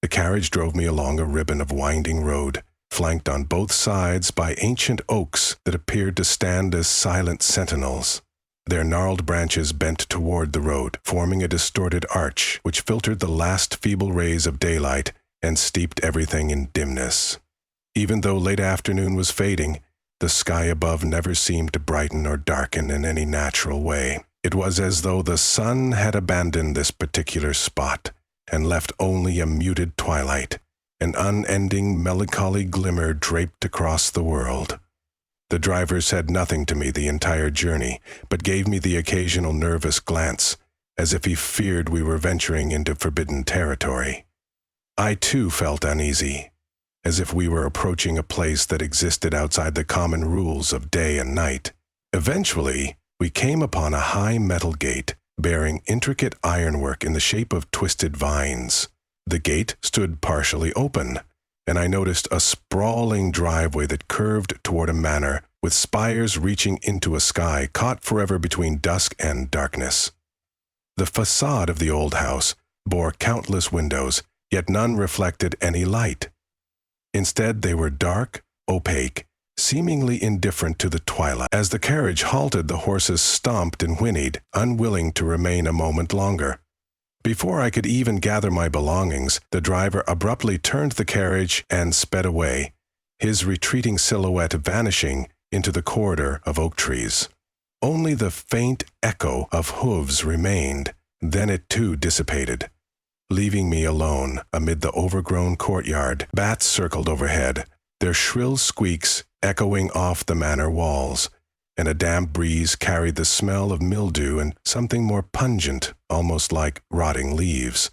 The carriage drove me along a ribbon of winding road, flanked on both sides by ancient oaks that appeared to stand as silent sentinels. Their gnarled branches bent toward the road, forming a distorted arch which filtered the last feeble rays of daylight and steeped everything in dimness. Even though late afternoon was fading, the sky above never seemed to brighten or darken in any natural way. It was as though the sun had abandoned this particular spot and left only a muted twilight, an unending melancholy glimmer draped across the world. The driver said nothing to me the entire journey, but gave me the occasional nervous glance, as if he feared we were venturing into forbidden territory. I too felt uneasy, as if we were approaching a place that existed outside the common rules of day and night. Eventually, we came upon a high metal gate bearing intricate ironwork in the shape of twisted vines. The gate stood partially open, and I noticed a sprawling driveway that curved toward a manor with spires reaching into a sky caught forever between dusk and darkness. The facade of the old house bore countless windows, yet none reflected any light. Instead, they were dark, opaque, seemingly indifferent to the twilight. As the carriage halted, the horses stomped and whinnied, unwilling to remain a moment longer. Before I could even gather my belongings, the driver abruptly turned the carriage and sped away, his retreating silhouette vanishing into the corridor of oak trees. Only the faint echo of hooves remained, then it too dissipated. Leaving me alone amid the overgrown courtyard, bats circled overhead, their shrill squeaks echoing off the manor walls, and a damp breeze carried the smell of mildew and something more pungent, almost like rotting leaves.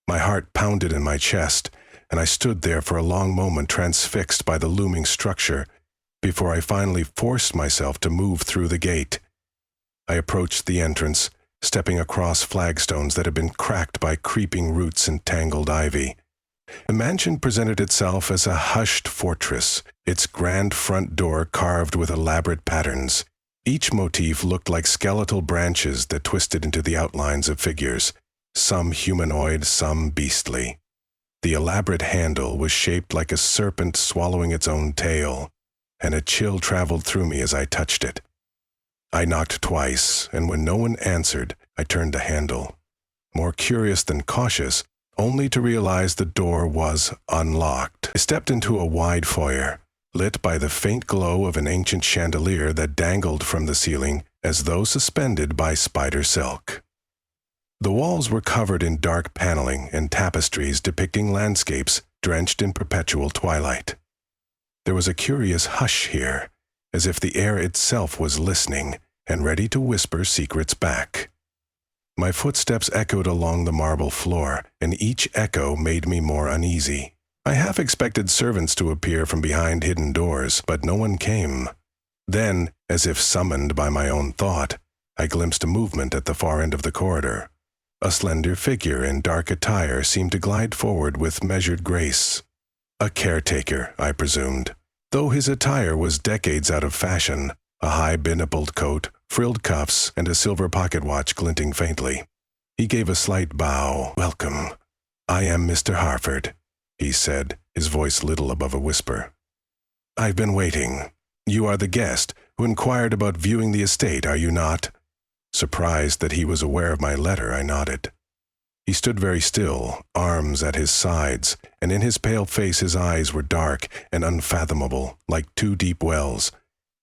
My heart pounded in my chest, and I stood there for a long moment transfixed by the looming structure, before I finally forced myself to move through the gate. I approached the entrance, stepping across flagstones that had been cracked by creeping roots and tangled ivy. The mansion presented itself as a hushed fortress, its grand front door carved with elaborate patterns. Each motif looked like skeletal branches that twisted into the outlines of figures, some humanoid, some beastly. The elaborate handle was shaped like a serpent swallowing its own tail, and a chill traveled through me as I touched it. I knocked twice, and when no one answered, I turned the handle. More curious than cautious, only to realize the door was unlocked. I stepped into a wide foyer, lit by the faint glow of an ancient chandelier that dangled from the ceiling as though suspended by spider silk. The walls were covered in dark paneling and tapestries depicting landscapes drenched in perpetual twilight. There was a curious hush here, as if the air itself was listening and ready to whisper secrets back. My footsteps echoed along the marble floor, and each echo made me more uneasy. I half expected servants to appear from behind hidden doors, but no one came. Then, as if summoned by my own thought, I glimpsed a movement at the far end of the corridor. A slender figure in dark attire seemed to glide forward with measured grace. A caretaker, I presumed, though his attire was decades out of fashion, a high binnapled coat, frilled cuffs, and a silver pocket watch glinting faintly. He gave a slight bow. "Welcome. I am Mr. Harford," he said, his voice little above a whisper. "I've been waiting. You are the guest who inquired about viewing the estate, are you not?" Surprised that he was aware of my letter, I nodded. He stood very still, arms at his sides, and in his pale face his eyes were dark and unfathomable, like two deep wells.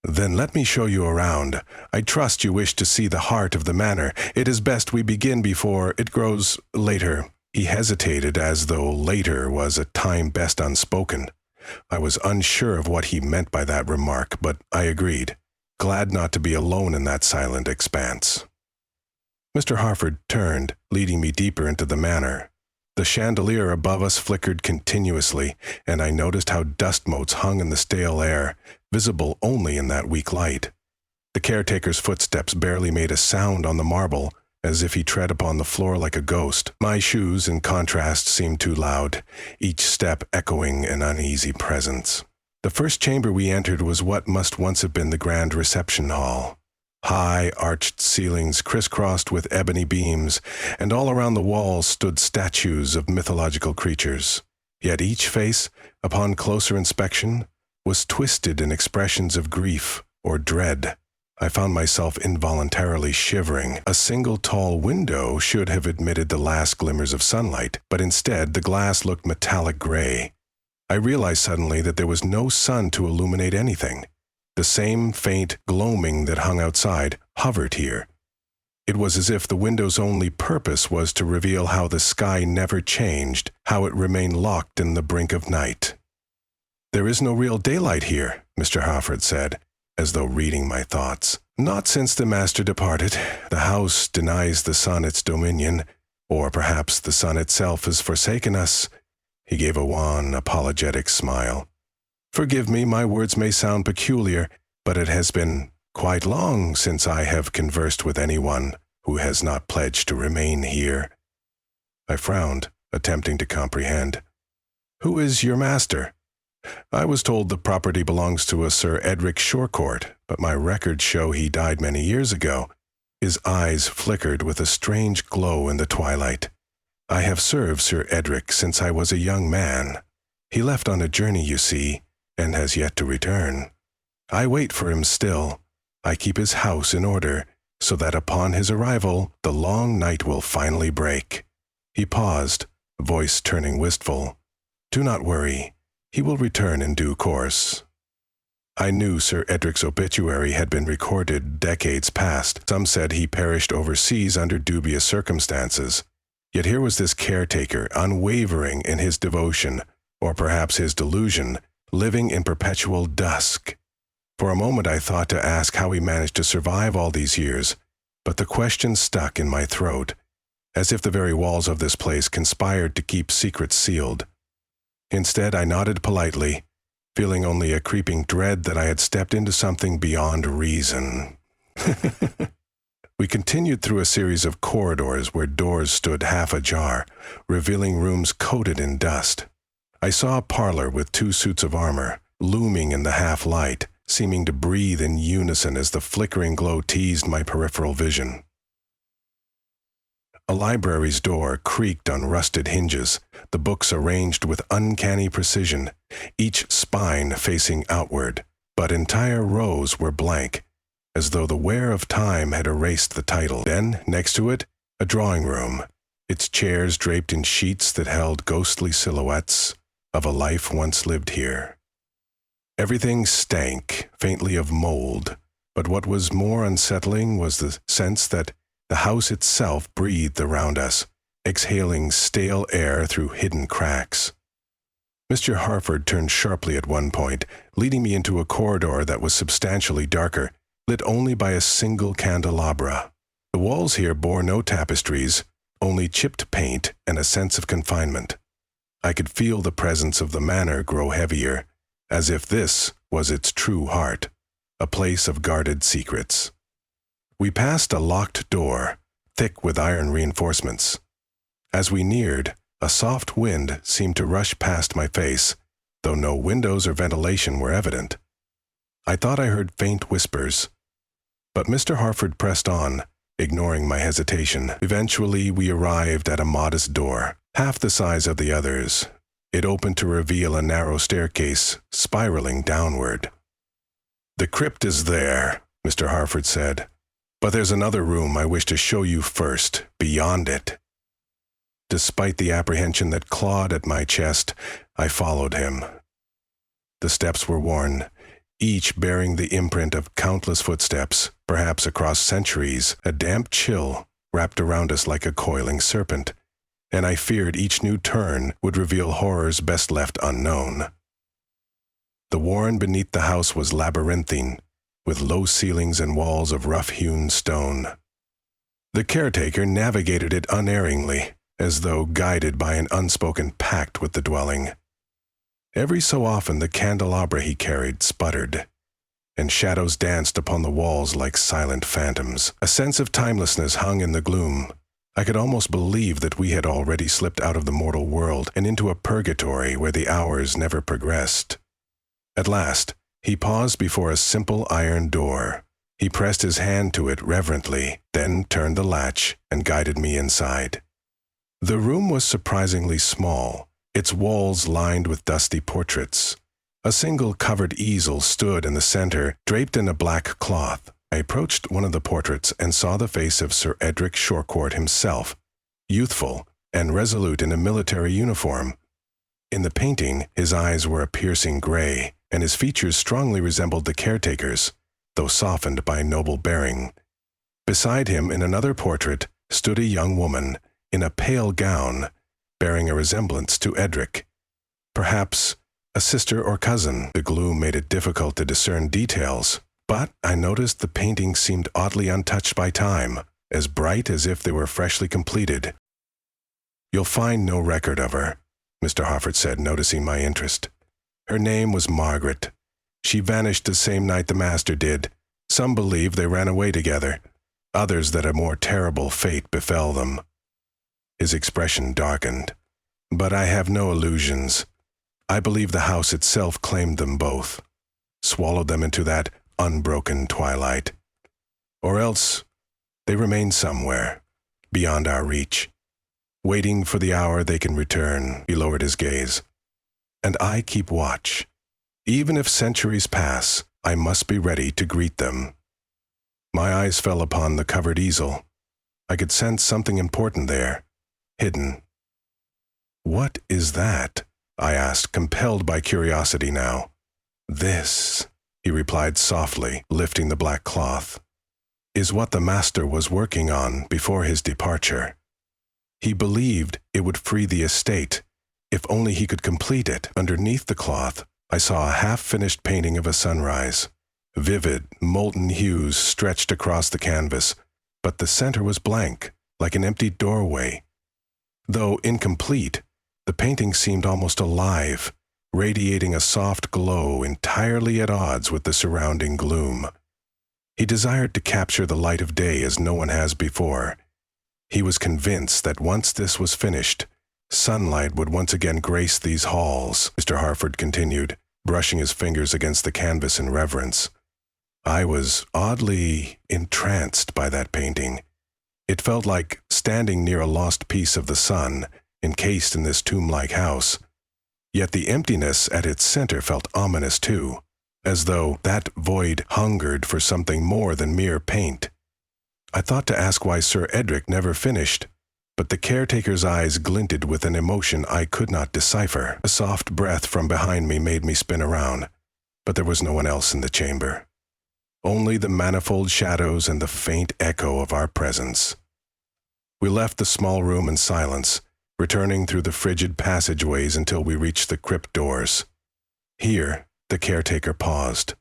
"Then let me show you around. I trust you wish to see the heart of the manor. It is best we begin before it grows later." He hesitated as though later was a time best unspoken. I was unsure of what he meant by that remark, but I agreed, glad not to be alone in that silent expanse. Mr. Harford turned, leading me deeper into the manor. The chandelier above us flickered continuously, and I noticed how dust motes hung in the stale air, visible only in that weak light. The caretaker's footsteps barely made a sound on the marble, as if he tread upon the floor like a ghost. My shoes, in contrast, seemed too loud, each step echoing an uneasy presence. The first chamber we entered was what must once have been the grand reception hall. High, arched ceilings crisscrossed with ebony beams, and all around the walls stood statues of mythological creatures. Yet each face, upon closer inspection, was twisted in expressions of grief or dread. I found myself involuntarily shivering. A single tall window should have admitted the last glimmers of sunlight, but instead the glass looked metallic gray. I realized suddenly that there was no sun to illuminate anything. The same faint gloaming that hung outside hovered here. It was as if the window's only purpose was to reveal how the sky never changed, how it remained locked in the brink of night. "There is no real daylight here," Mr. Harford said, as though reading my thoughts. "Not since the master departed. The house denies the sun its dominion, or perhaps the sun itself has forsaken us." He gave a wan, apologetic smile. "Forgive me, my words may sound peculiar, but it has been quite long since I have conversed with anyone who has not pledged to remain here." I frowned, attempting to comprehend. "Who is your master?" "I was told the property belongs to a Sir Edric Shorecourt, but my records show he died many years ago." His eyes flickered with a strange glow in the twilight. "I have served Sir Edric since I was a young man. He left on a journey, you see, and has yet to return. I wait for him still. I keep his house in order, so that upon his arrival the long night will finally break." He paused, voice turning wistful. "Do not worry. He will return in due course." I knew Sir Edric's obituary had been recorded decades past. Some said he perished overseas under dubious circumstances. Yet here was this caretaker, unwavering in his devotion, or perhaps his delusion, living in perpetual dusk. For a moment I thought to ask how he managed to survive all these years, but the question stuck in my throat, as if the very walls of this place conspired to keep secrets sealed. Instead, I nodded politely, feeling only a creeping dread that I had stepped into something beyond reason. We continued through a series of corridors where doors stood half ajar, revealing rooms coated in dust. I saw a parlor with 2 suits of armor, looming in the half-light, seeming to breathe in unison as the flickering glow teased my peripheral vision. A library's door creaked on rusted hinges, the books arranged with uncanny precision, each spine facing outward, but entire rows were blank, as though the wear of time had erased the title. Then, next to it, a drawing room, its chairs draped in sheets that held ghostly silhouettes of a life once lived here. Everything stank faintly of mold, but what was more unsettling was the sense that the house itself breathed around us, exhaling stale air through hidden cracks. Mr. Harford turned sharply at one point, leading me into a corridor that was substantially darker, lit only by a single candelabra. The walls here bore no tapestries, only chipped paint and a sense of confinement. I could feel the presence of the manor grow heavier, as if this was its true heart, a place of guarded secrets. We passed a locked door, thick with iron reinforcements. As we neared, a soft wind seemed to rush past my face, though no windows or ventilation were evident. I thought I heard faint whispers, but Mr. Harford pressed on, ignoring my hesitation. Eventually, we arrived at a modest door, half the size of the others. It opened to reveal a narrow staircase, spiraling downward. "The crypt is there," Mr. Harford said. "But there's another room I wish to show you first, beyond it." Despite the apprehension that clawed at my chest, I followed him. The steps were worn, each bearing the imprint of countless footsteps, perhaps across centuries. A damp chill wrapped around us like a coiling serpent, and I feared each new turn would reveal horrors best left unknown. The warren beneath the house was labyrinthine, with low ceilings and walls of rough-hewn stone. The caretaker navigated it unerringly, as though guided by an unspoken pact with the dwelling. Every so often the candelabra he carried sputtered, and shadows danced upon the walls like silent phantoms. A sense of timelessness hung in the gloom. I could almost believe that we had already slipped out of the mortal world and into a purgatory where the hours never progressed. At last, he paused before a simple iron door, He pressed his hand to it reverently, then turned the latch and guided me inside. The room was surprisingly small, its walls lined with dusty portraits. A single covered easel stood in the center, draped in a black cloth. I approached one of the portraits and saw the face of Sir Edric Shorcourt himself, youthful and resolute in a military uniform. In the painting, his eyes were a piercing gray, and his features strongly resembled the caretaker's, though softened by noble bearing. Beside him, in another portrait, stood a young woman, in a pale gown, bearing a resemblance to Edric. Perhaps a sister or cousin. The gloom made it difficult to discern details, but I noticed the paintings seemed oddly untouched by time, as bright as if they were freshly completed. "You'll find no record of her," Mr. Harford said, noticing my interest. "Her name was Margaret. She vanished the same night the master did. Some believe they ran away together, others that a more terrible fate befell them." His expression darkened. "But I have no illusions. I believe the house itself claimed them both, swallowed them into that unbroken twilight. Or else they remain somewhere, beyond our reach, waiting for the hour they can return." He lowered his gaze. "And I keep watch. Even if centuries pass, I must be ready to greet them." My eyes fell upon the covered easel. I could sense something important there, hidden. "What is that?" I asked, compelled by curiosity now. "This," he replied softly, lifting the black cloth, "is what the master was working on before his departure. He believed it would free the estate, if only he could complete it." Underneath the cloth, I saw a half-finished painting of a sunrise. Vivid, molten hues stretched across the canvas, but the center was blank, like an empty doorway. Though incomplete, the painting seemed almost alive, radiating a soft glow entirely at odds with the surrounding gloom. He desired to capture the light of day as no one has before. He was convinced that once this was finished, sunlight would once again grace these halls, Mr. Harford continued, brushing his fingers against the canvas in reverence. I was oddly entranced by that painting. It felt like standing near a lost piece of the sun, encased in this tomb-like house. Yet the emptiness at its center felt ominous too, as though that void hungered for something more than mere paint. I thought to ask why Sir Edric never finished, but the caretaker's eyes glinted with an emotion I could not decipher. A soft breath from behind me made me spin around, but there was no one else in the chamber. Only the manifold shadows and the faint echo of our presence. We left the small room in silence, returning through the frigid passageways until we reached the crypt doors. Here, the caretaker paused.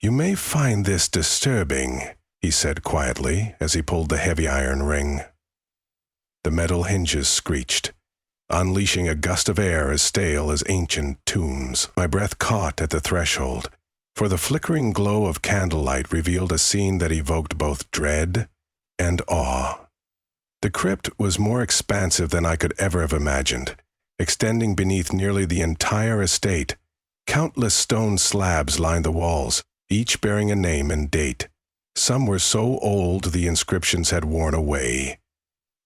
"You may find this disturbing," he said quietly as he pulled the heavy iron ring. The metal hinges screeched, unleashing a gust of air as stale as ancient tombs. My breath caught at the threshold, for the flickering glow of candlelight revealed a scene that evoked both dread and awe. The crypt was more expansive than I could ever have imagined, extending beneath nearly the entire estate. Countless stone slabs lined the walls, each bearing a name and date. Some were so old the inscriptions had worn away.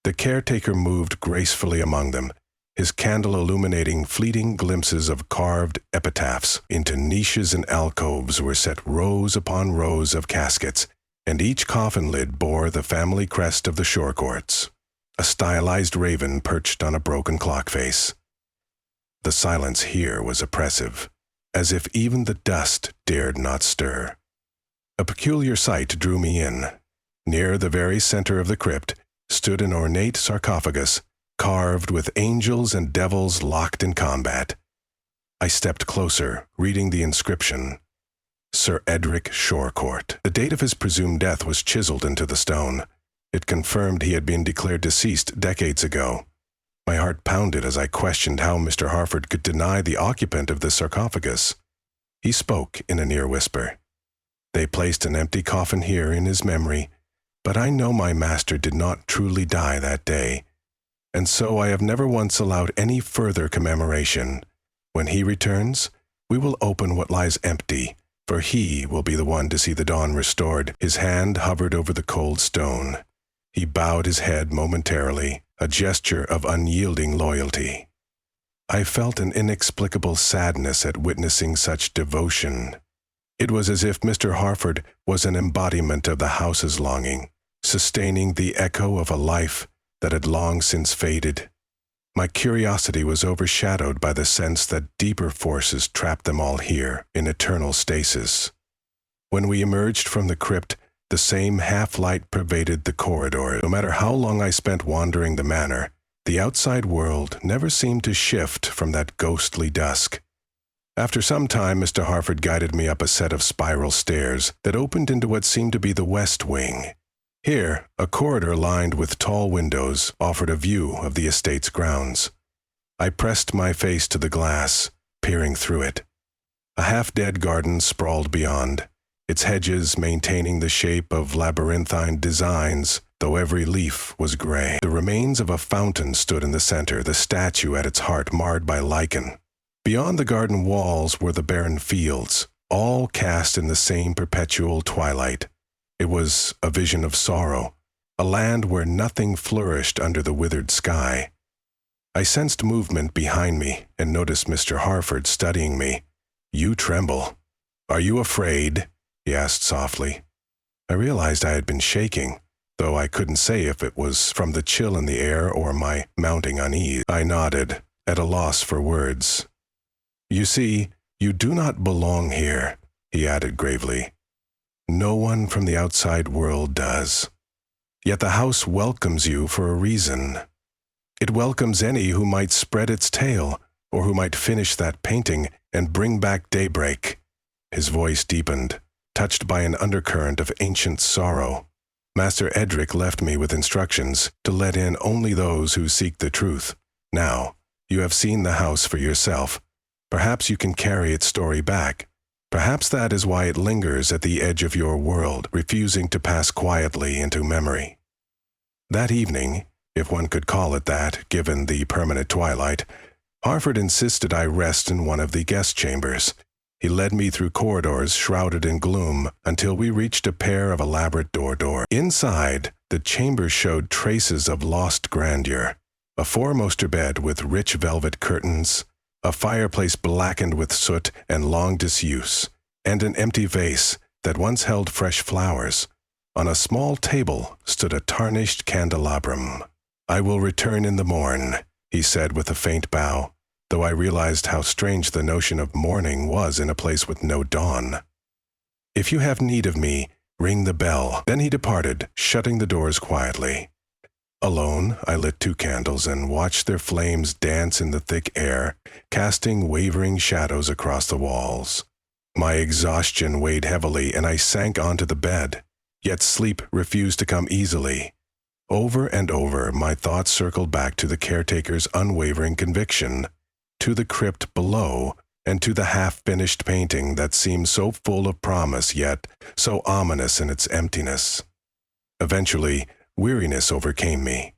The caretaker moved gracefully among them, his candle illuminating fleeting glimpses of carved epitaphs. Into niches and alcoves were set rows upon rows of caskets, and each coffin lid bore the family crest of the Shorcourts, a stylized raven perched on a broken clock face. The silence here was oppressive, as if even the dust dared not stir. A peculiar sight drew me in. Near the very center of the crypt stood an ornate sarcophagus, carved with angels and devils locked in combat. I stepped closer, reading the inscription. Sir Edric Shorcourt. The date of his presumed death was chiseled into the stone. It confirmed he had been declared deceased decades ago. My heart pounded as I questioned how Mr. Harford could deny the occupant of the sarcophagus. He spoke in a near whisper. "They placed an empty coffin here in his memory, but I know my master did not truly die that day, and so I have never once allowed any further commemoration. When he returns, we will open what lies empty for he will be the one to see the dawn restored. His hand hovered over the cold stone. He bowed his head momentarily, a gesture of unyielding loyalty. I felt an inexplicable sadness at witnessing such devotion. It was as if Mr. Harford was an embodiment of the house's longing, sustaining the echo of a life that had long since faded. My curiosity was overshadowed by the sense that deeper forces trapped them all here in eternal stasis. When we emerged from the crypt, the same half-light pervaded the corridor. No matter how long I spent wandering the manor, the outside world never seemed to shift from that ghostly dusk. After some time, Mr. Harford guided me up a set of spiral stairs that opened into what seemed to be the west wing. Here, a corridor lined with tall windows offered a view of the estate's grounds. I pressed my face to the glass, peering through it. A half-dead garden sprawled beyond, its hedges maintaining the shape of labyrinthine designs, though every leaf was gray. The remains of a fountain stood in the center, the statue at its heart marred by lichen. Beyond the garden walls were the barren fields, all cast in the same perpetual twilight. It was a vision of sorrow, a land where nothing flourished under the withered sky. I sensed movement behind me and noticed Mr. Harford studying me. "You tremble. Are you afraid?" he asked softly. I realized I had been shaking, though I couldn't say if it was from the chill in the air or my mounting unease. I nodded, at a loss for words. "You see, you do not belong here," he added gravely. "No one from the outside world does. Yet the house welcomes you for a reason. It welcomes any who might spread its tail, or who might finish that painting and bring back daybreak." His voice deepened, touched by an undercurrent of ancient sorrow. "Master Edric left me with instructions to let in only those who seek the truth. Now, you have seen the house for yourself. Perhaps you can carry its story back. Perhaps that is why it lingers at the edge of your world, refusing to pass quietly into memory." That evening, if one could call it that, given the permanent twilight, Harford insisted I rest in one of the guest chambers. He led me through corridors shrouded in gloom until we reached a pair of elaborate doors. Inside, the chamber showed traces of lost grandeur. A four-poster bed with rich velvet curtains, a fireplace blackened with soot and long disuse, and an empty vase that once held fresh flowers. On a small table stood a tarnished candelabrum. "I will return in the morn," he said with a faint bow, though I realized how strange the notion of morning was in a place with no dawn. "If you have need of me, ring the bell." Then he departed, shutting the doors quietly. Alone, I lit 2 candles and watched their flames dance in the thick air, casting wavering shadows across the walls. My exhaustion weighed heavily, and I sank onto the bed, yet sleep refused to come easily. Over and over, my thoughts circled back to the caretaker's unwavering conviction, to the crypt below, and to the half-finished painting that seemed so full of promise, yet so ominous in its emptiness. Eventually, weariness overcame me.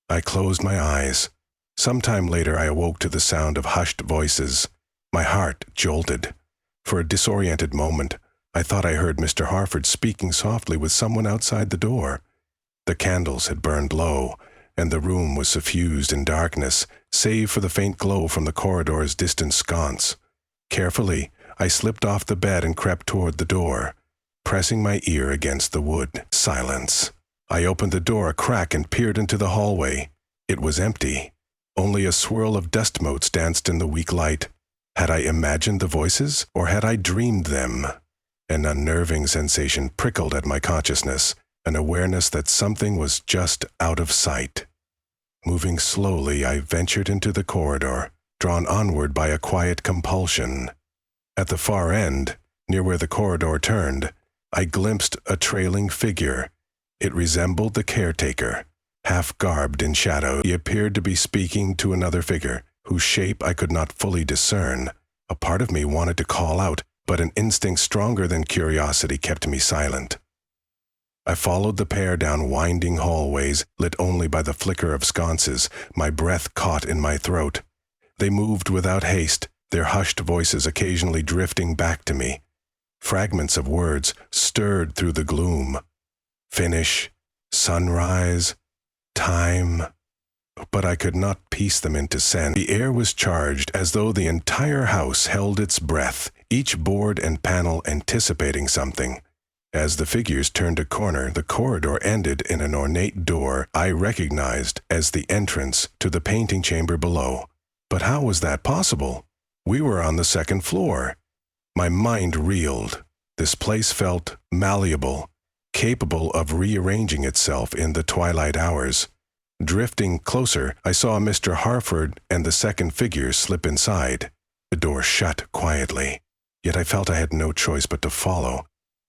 I closed my eyes. Sometime later, I awoke to the sound of hushed voices. My heart jolted. For a disoriented moment, I thought I heard Mr. Harford speaking softly with someone outside the door. The candles had burned low, and the room was suffused in darkness, save for the faint glow from the corridor's distant sconce. Carefully, I slipped off the bed and crept toward the door, pressing my ear against the wood. Silence. I opened the door a crack and peered into the hallway. It was empty. Only a swirl of dust motes danced in the weak light. Had I imagined the voices, or had I dreamed them? An unnerving sensation prickled at my consciousness, an awareness that something was just out of sight. Moving slowly, I ventured into the corridor, drawn onward by a quiet compulsion. At the far end, near where the corridor turned, I glimpsed a trailing figure. It resembled the caretaker, half-garbed in shadow. He appeared to be speaking to another figure, whose shape I could not fully discern. A part of me wanted to call out, but an instinct stronger than curiosity kept me silent. I followed the pair down winding hallways, lit only by the flicker of sconces, my breath caught in my throat. They moved without haste, their hushed voices occasionally drifting back to me. Fragments of words stirred through the gloom. Finish, sunrise, time. But I could not piece them into sense. The air was charged as though the entire house held its breath, each board and panel anticipating something. As the figures turned a corner, the corridor ended in an ornate door I recognized as the entrance to the painting chamber below. But how was that possible? We were on the second floor. My mind reeled. This place felt malleable, capable of rearranging itself in the twilight hours. Drifting closer, I saw Mr. Harford and the second figure slip inside. The door shut quietly, yet I felt I had no choice but to follow.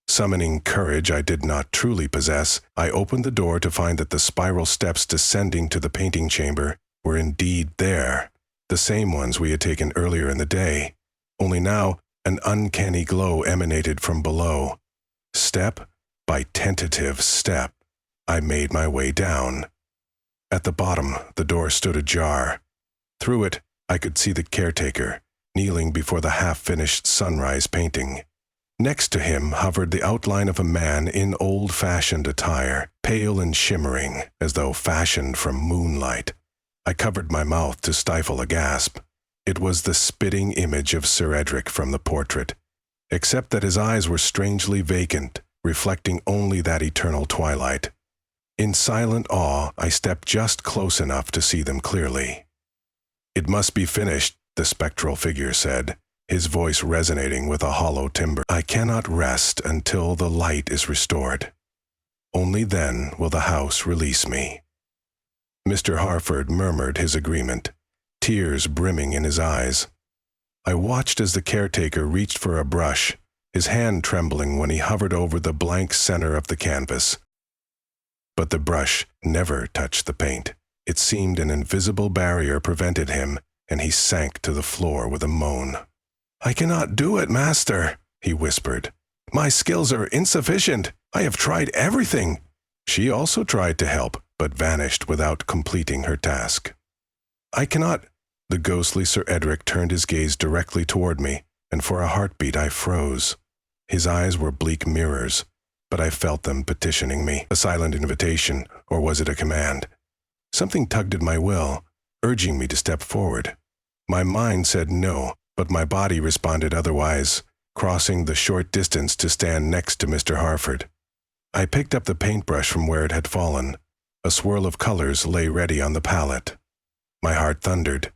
Summoning courage I did not truly possess, I opened the door to find that the spiral steps descending to the painting chamber were indeed there, the same ones we had taken earlier in the day. Only now, an uncanny glow emanated from below. Step by tentative step, I made my way down. At the bottom, the door stood ajar. Through it, I could see the caretaker, kneeling before the half-finished sunrise painting. Next to him hovered the outline of a man in old-fashioned attire, pale and shimmering, as though fashioned from moonlight. I covered my mouth to stifle a gasp. It was the spitting image of Sir Edric from the portrait, except that his eyes were strangely vacant, reflecting only that eternal twilight. In silent awe, I stepped just close enough to see them clearly. "It must be finished," the spectral figure said, his voice resonating with a hollow timbre. "I cannot rest until the light is restored. Only then will the house release me." Mr. Harford murmured his agreement, tears brimming in his eyes. I watched as the caretaker reached for a brush, his hand trembling when he hovered over the blank center of the canvas. But the brush never touched the paint. It seemed an invisible barrier prevented him, and he sank to the floor with a moan. "I cannot do it, master," he whispered. "My skills are insufficient. I have tried everything." She also tried to help, but vanished without completing her task. "I cannot—" The ghostly Sir Edric turned his gaze directly toward me, and for a heartbeat I froze. His eyes were bleak mirrors, but I felt them petitioning me, a silent invitation, or was it a command? Something tugged at my will, urging me to step forward. My mind said no, but my body responded otherwise, crossing the short distance to stand next to Mr. Harford. I picked up the paintbrush from where it had fallen. A swirl of colors lay ready on the palette. My heart thundered.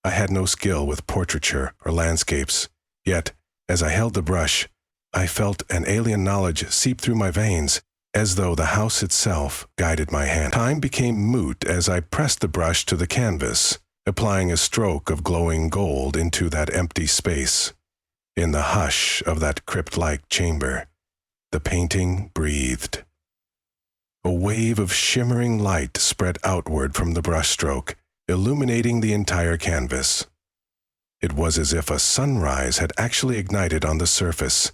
I had no skill with portraiture or landscapes, yet, as I held the brush, I felt an alien knowledge seep through my veins, as though the house itself guided my hand. Time became moot as I pressed the brush to the canvas, applying a stroke of glowing gold into that empty space. In the hush of that crypt-like chamber, the painting breathed. A wave of shimmering light spread outward from the brushstroke, illuminating the entire canvas. It was as if a sunrise had actually ignited on the surface.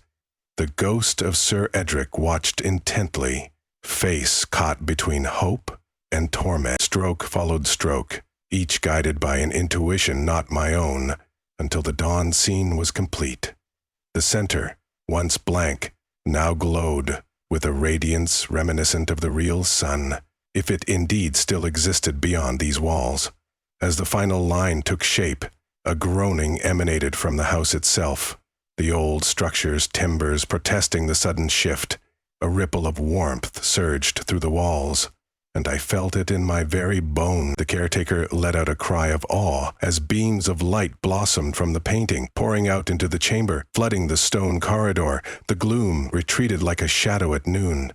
The ghost of Sir Edric watched intently, face caught between hope and torment. Stroke followed stroke, each guided by an intuition not my own, until the dawn scene was complete. The center, once blank, now glowed with a radiance reminiscent of the real sun, if it indeed still existed beyond these walls. As the final line took shape, a groaning emanated from the house itself, the old structure's timbers protesting the sudden shift. A ripple of warmth surged through the walls, and I felt it in my very bone. The caretaker let out a cry of awe as beams of light blossomed from the painting, pouring out into the chamber, flooding the stone corridor. The gloom retreated like a shadow at noon.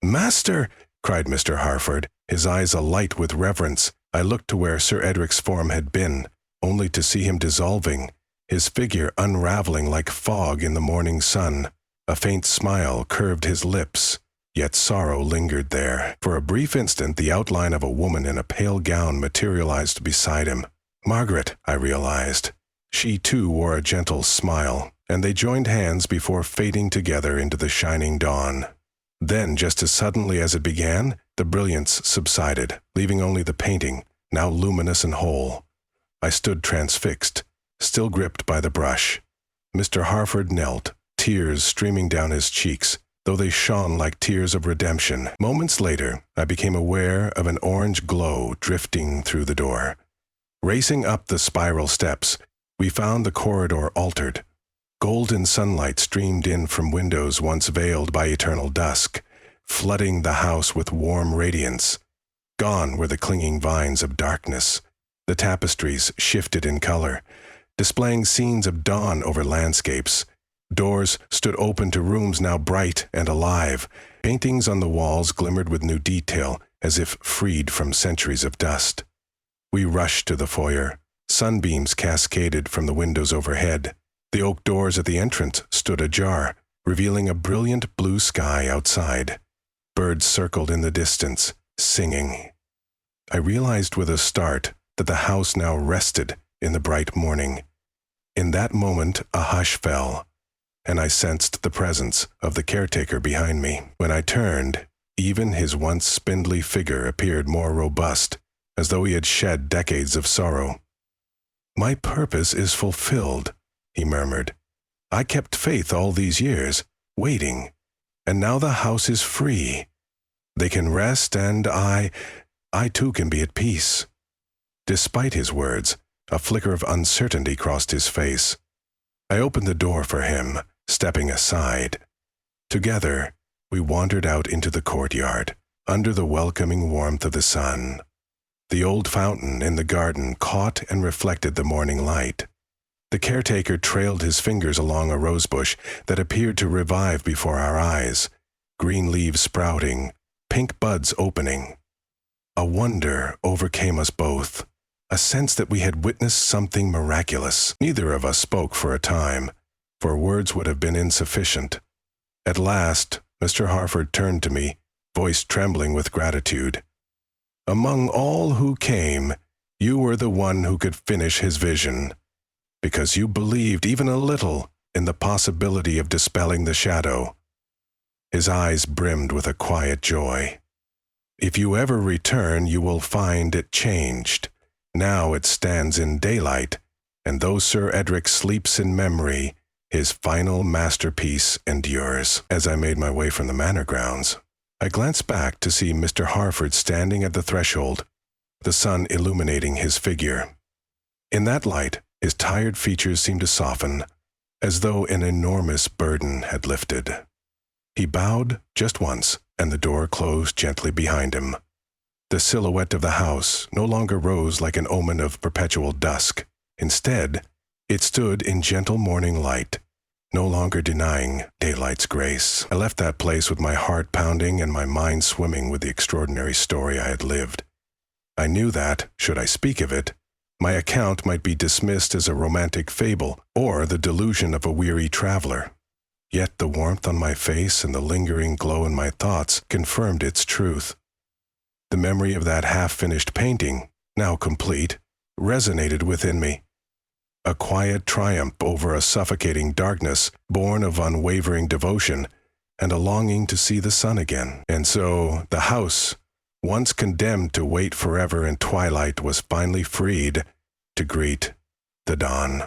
"Master!" cried Mr. Harford, his eyes alight with reverence. I looked to where Sir Edric's form had been, only to see him dissolving, his figure unraveling like fog in the morning sun. A faint smile curved his lips, yet sorrow lingered there. For a brief instant, the outline of a woman in a pale gown materialized beside him. Margaret, I realized. She too wore a gentle smile, and they joined hands before fading together into the shining dawn. Then, just as suddenly as it began, the brilliance subsided, leaving only the painting, now luminous and whole. I stood transfixed, still gripped by the brush. Mr. Harford knelt, tears streaming down his cheeks, though they shone like tears of redemption. Moments later, I became aware of an orange glow drifting through the door. Racing up the spiral steps, we found the corridor altered. Golden sunlight streamed in from windows once veiled by eternal dusk, flooding the house with warm radiance. Gone were the clinging vines of darkness. The tapestries shifted in color, displaying scenes of dawn over landscapes. Doors stood open to rooms now bright and alive. Paintings on the walls glimmered with new detail, as if freed from centuries of dust. We rushed to the foyer. Sunbeams cascaded from the windows overhead. The oak doors at the entrance stood ajar, revealing a brilliant blue sky outside. Birds circled in the distance, singing. I realized with a start that the house now rested in the bright morning. In that moment, a hush fell, and I sensed the presence of the caretaker behind me. When I turned, even his once spindly figure appeared more robust, as though he had shed decades of sorrow. "My purpose is fulfilled," he murmured. "I kept faith all these years, waiting, and now the house is free. They can rest, and I too can be at peace." Despite his words, a flicker of uncertainty crossed his face. I opened the door for him, stepping aside. Together, we wandered out into the courtyard, under the welcoming warmth of the sun. The old fountain in the garden caught and reflected the morning light. The caretaker trailed his fingers along a rosebush that appeared to revive before our eyes, green leaves sprouting, pink buds opening. A wonder overcame us both, a sense that we had witnessed something miraculous. Neither of us spoke for a time, for words would have been insufficient. At last, Mr. Harford turned to me, voice trembling with gratitude. "Among all who came, you were the one who could finish his vision, because you believed even a little in the possibility of dispelling the shadow." His eyes brimmed with a quiet joy. "If you ever return, you will find it changed. Now it stands in daylight, and though Sir Edric sleeps in memory, his final masterpiece endures." As I made my way from the manor grounds, I glanced back to see Mr. Harford standing at the threshold, the sun illuminating his figure. In that light, his tired features seemed to soften, as though an enormous burden had lifted. He bowed just once, and the door closed gently behind him. The silhouette of the house no longer rose like an omen of perpetual dusk. Instead, it stood in gentle morning light, no longer denying daylight's grace. I left that place with my heart pounding and my mind swimming with the extraordinary story I had lived. I knew that, should I speak of it, my account might be dismissed as a romantic fable or the delusion of a weary traveler. Yet the warmth on my face and the lingering glow in my thoughts confirmed its truth. The memory of that half-finished painting, now complete, resonated within me. A quiet triumph over a suffocating darkness, born of unwavering devotion and a longing to see the sun again. And so the house, once condemned to wait forever in twilight, was finally freed to greet the dawn.